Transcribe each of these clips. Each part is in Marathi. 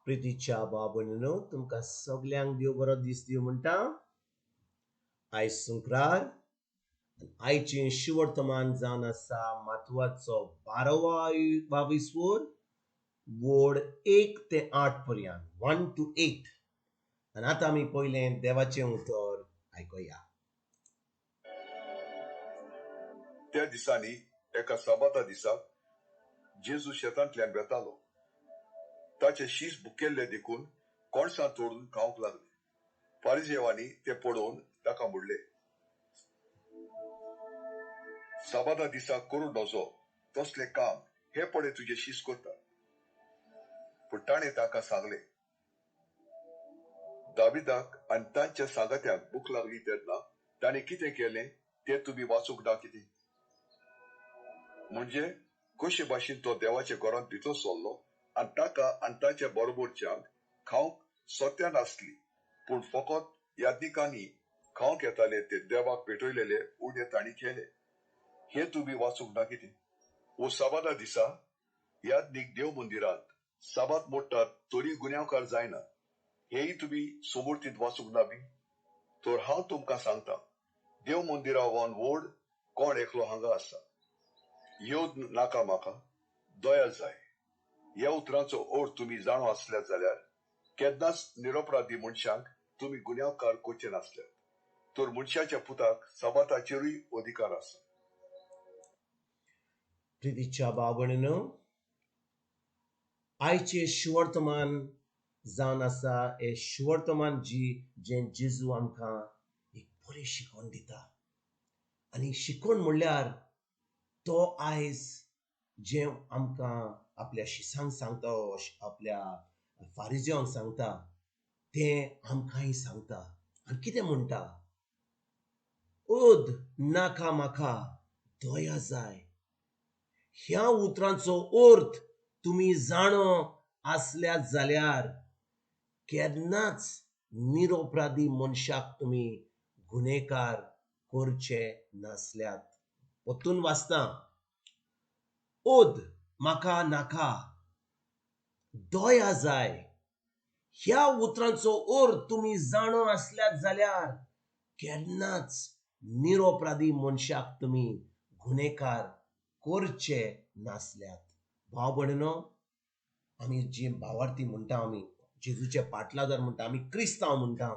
प्रितीच्या बाबूनो तुमकां सगल्यांक देव बरो दीस दिवं म्हणटा. आयज सुंकरार आयचें शिवर्तमान जावन आसा म्हत्वाचो 12वा वोड वोड 1 ते 8 पर्यंत 1 to 8. आनी आतां आमी पयलें देवाचें उतर आयकुया. त्या दिसांनी एका साबाता दिसाक जेजू शेतांतल्यान वेतालो. ताचे शीस बुकेल्ले देखून कोणसां तोडून खावंक लागले. फारिजेवांनी ते पळोवन ताका म्हणले, साबाता दिसाक करूं नजो तसले काम हे पळे तुजे शीस करता. पूण ताणें ताका सांगले, दाविदाक आनी तांच्या सांगात्यांक भूक लागली तेन्ना ताणें कितें केलें तें तुमी वाचूंक ना कितें? म्हणजे कशे भाशेन तो देवाच्या घरांत भितर सरलो आनी ताका आनी ताच्या बरोबरच्यांक खावंक सोत्या नासली, पूण फकत याज्ञिकांनी खावंक येताले ते देवाक पेटयलेले उणे तांणी केले. हे तुमी वाचूंक ना कितें? वो साबाता दिसा याज्ञिक देव मंदिरांत साबात मोडटात तरी गुन्यांवकार जायना, हेय तुमी समृद्धींत वाचूंक ना बी? तर हांव तुमकां सांगता, देव मंदिरा वन व्हड कोण एकलो हांगा आसा. येवद नाका म्हाका, दया जाय. ह्या उतरांचो अर्थ तुमी जाणो आसल्या जाल्यार केन्नाच निरपराधी मनशांक तुमी गुन्यांवकार करचे नासल्यात. तर मनशाच्या पुताक साबाताचेरूय अधिकार आसा. प्रितीच्या बाबूनो आयचें शिवर्तमान जावन आसा हे शिवर्तमान जें जेजू आमकां एक बरी शिकवण दिता. आनी शिकवण म्हणल्यार तो आयज जें आमकां आपल्या शिसांक सांगता, आपल्या फारिजेवांक सांगता, तें आमकांय सांगता. आनी कितें म्हणटा? ओद नाका म्हाका, दया जाय. ह्या उतरांचो अर्थ तुमी जाणो आसल्या जाल्यार केन्नाच निरपराधी मनशाक तुमी गुन्हेकार करचे नासल्यात. परतून वाचता, ओद म्हाका नाका, दया जाय. ह्या उतरांचो अर्थ तुमी जाणो आसल्या जाल्यार केन्नाच निरपराधी मनशाक तुमी गुन्हेकार करचे नासल्यात. भाव भयणीनो, आमी जी भावार्थी म्हणटा, आमी जेजूचे पाटलादार म्हणटा, आमी क्रिस्तांव म्हणटा.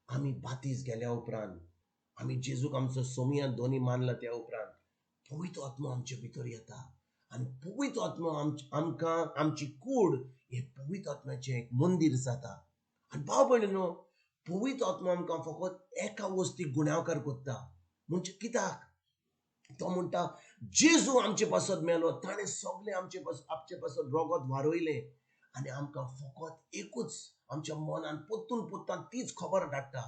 आमी बातीज गेल्या उपरांत, आमी जेजूक आमचो सोमी आनी दोनी मानला त्या उपरांत पवित्र आत्मा आमचे भितर येता. आनी पवित्र आत्मा आमकां आमची कूड हे पवित्र आत्म्याचें एक मंदीर जाता. आनी भाव भयणीनो, पवित्र आत्मा आमकां फकत एका वस्तीक गुन्यांवकार करता. म्हणजे कित्याक? तो म्हणटा जेजू आमचे पासत मेलो, ताणें सगळें आमचे पासत रोगत वारोयलें आनी आमकां फकत एकूच आमच्या मनान पोत्तून तीच खबर धाडटा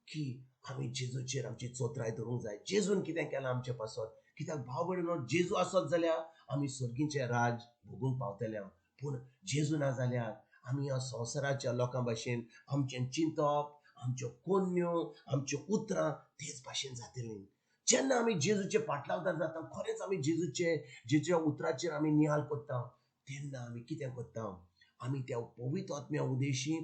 की आमी जेजूचेर आमची चोत्राय धरूंक जाय. जेजून कितें केलां आमचे पासत? कित्याक भाव भयणीनो, जेजू आसत जाल्यार आमी स्वर्गीचें राज भोगूंक पावतले. पूण जेजू ना जाल्यार आमी ह्या संवसाराच्या लोकां भाशेन आमचें चिंतप, आमच्यो कोन्यो, आमच्यो उतरां तेच भाशेन जातलीं. जेन्ना आमी जेजूचे पाटलावदार जाता, खरेंच आमी जेजूच्या उतराचेर आमी नियाळ करता, तेन्ना आमी कितें करता? आमी त्या पवित्र आत्म्या उदेशी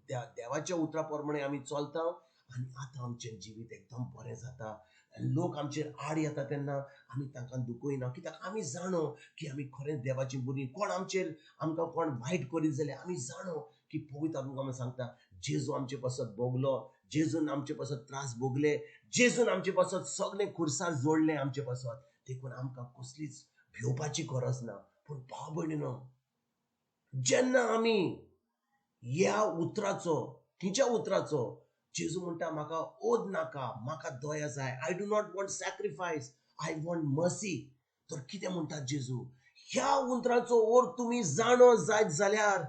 देवाच्या उतरा प्रमाणे आमी चलता आनी आतां आमचें जिवीत एकदम बरें जाता. लोक आमचेर आड येता तेन्ना आमी तांकां दुखयना, कित्याक आमी जाणो की आमी खरेंच देवाची बरी. कोण आमकां कोण वायट करीत जाल्यार आमी जाणो की पवित्र आत्मा आमकां सांगता जेजू आमचे पासत भोगलो, जेजून आमचे पासत त्रास भोगले, जेजून आमचे पासत सगळें खुर्सार जोडलें आमचे पासत. देखून आमकां कसलीच भिवपाची गरज ना. पूण भाव भयणीनो, जेन्ना आमी ह्या उतराचो, खंयच्या उतराचो? जेजू म्हणटा म्हाका ओद नाका, म्हाका दया जाय. I do not want sacrifice, I want mercy. तर कितें म्हणटा जेजू? ह्या उतराचो अर्थ तुमी जाणो जायत जाल्यार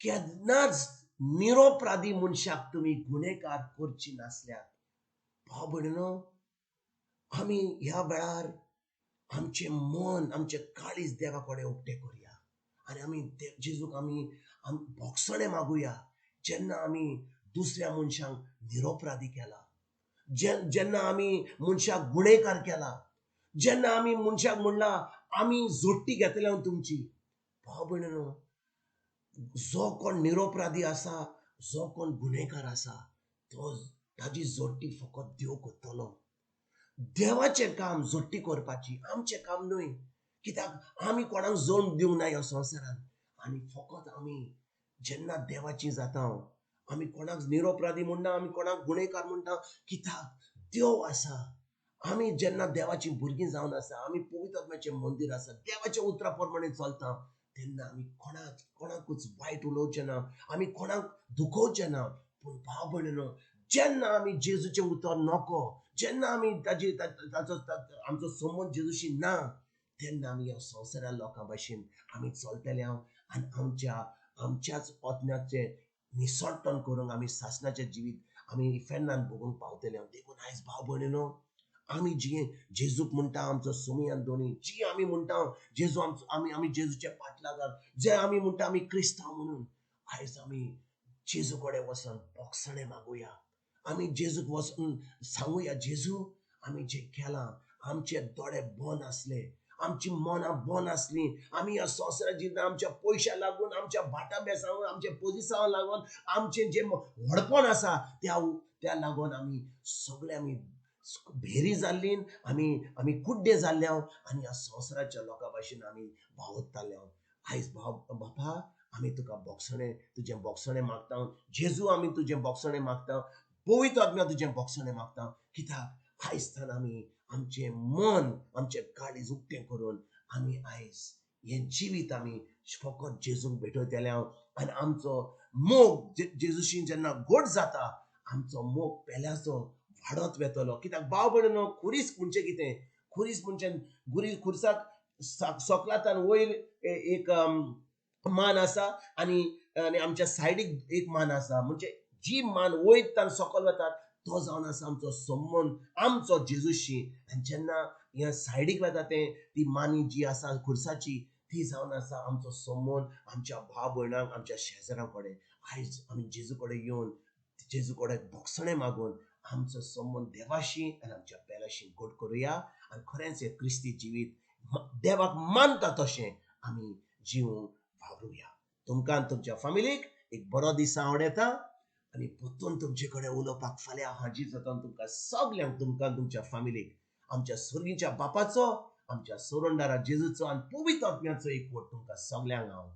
केन्नाच निरपराधी मनशाक तुमी गुन्हेकार करची नासल्यात. भाव भयणीनो, आमी ह्या वेळार आमचें मन, आमचें काळीज देवा कडेन उक्तें करुया आनी आमी जेजूक आमी भोगसणे मागुया. जेन्ना आमी दुसऱ्या मनशांक निरपराधी केला, जेन्ना आमी मनशाक गुन्हेकार केला, जेन्ना आमी मनशाक म्हणला आमी जोडटी घेतल्या तुमची. भाव भयणीनो, जो कोण निरपराधी आसा, जो कोण गुन्हेगार आसा, तो ताजी जोडटी फकत देव करतलो. देवाचें काम जोडटी करपाची, आमचें काम न्हय. कित्याक आमी कोणाक जोड दिवंक ना ह्या संवसारान. आनी फकत आमी जेन्ना देवाची जाता, आमी कोणाक निरपराधी म्हणना, आमी कोणाक गुन्हेगार म्हणटा, कित्याक देव आसा. आमी जेन्ना देवाची भुरगीं जावन आसा, आमी पवित्र आत्म्याचें मंदिर आसा, देवाच्या उतरा प्रमाणे चलता, तेन्ना आमी कोणाकूच वायट उलोवचें ना, आमी कोणाक दुखोवचें ना. पूण भाव भयणीनो, जेन्ना आमी जेजूचें उतर नको, जेन्ना आमी आमचो संबंद जेजूशी ना, तेन्ना आमी ह्या संवसारा लोकां भाशेन आमी चलतले आनी आमच्याच आत्म्याचें निसर्टन करूंक आमी सासणाचें जिवीत आमी फेन्नान भोगूंक पावतले. देखून आयज भाव भयणीनो, आमी जी जेजूक म्हणटा आमचो सुमयान दोनी, जी आमी म्हणटा जेजू आमचो, आमी जेजूचे पाटलागार, जे आमी म्हणटा आमी क्रिस्तांव म्हणून, आयज आमी जेजू कडेन वचून बोगसणे मागुया. आमी जेजूक वचून सांगुया, जेजू, आमी जे केलां, आमचे दोळे बंद आसले, आमची मनां बंद आसली, आमी ह्या संवसारात जिवन आमच्या पयशां लागून, आमच्या भाटां बेसांक, आमच्या पोजिसांक लागून, आमचें जे व्हडपण आसा त्या लागून आमी सगळे आमी भेरी जाल्ली, आमी कुड्डे जाल्ले आनी ह्या संवसाराच्या लोकां भाशेन आमी भावताले. आयज बापा, आमी तुका बोगसणे, तुजें बोगसणे मागता. जेजू, आमी तुजें बोगसणे मागता. पवित्र आत्म्या, तुजें बोगसणे मागता. कित्याक आयज तान आमी आमचें मन, आमचें काळीज उक्तें करून आमी आयज हें जिवीत आमी फकत जेजूक भेटयतले. आनी आमचो मोग जेजूशी जेन्ना घोट जाता, आमचो मोग पेल्याचो वाडत वेतलो. कित्याक भाव भयणीनो, खुरीस म्हणजे कितें? खुरीस म्हणजे खुर्साक सकलातान वयर एक मान आसा आनी आमच्या सायडीक एक मान आसा. म्हणजे जी मान वयर सकल वता, तो जावन आसा आमचो संबंद आमचो जेजूशी. आनी जेन्ना ह्या सायडीक वता ती मानी जी आसा खुर्साची, ती जावन आसा आमचो संबंद आमच्या भाव भयणांक, आमच्या शेजाऱ्यां कडेन. आयज आमी जेजू कडेन येवन, जेजू कडेन बोगसणे मागून आमचो संबंद देवाशी आनी आमच्या पेल्याशी घोट करुया. आनी खरेंच हे क्रिस्ती जिवीत देवाक मानता तशें आमी जिवूंक वावरुया. तुमकां आनी तुमच्या फॅमिलीक एक बरो दीस हांव येता आनी परतून तुमचे कडेन उलोवपाक फाल्यां हाजीर जाता. तुमकां सगल्यांक, तुमकां आनी तुमच्या फॅमिलीक आमच्या स्वर्गीच्या बापाचो, आमच्या सोडवणदारा जेजूचो आनी पवित्र आत्म्याचो एकवट तुमकां सगल्यांक हांव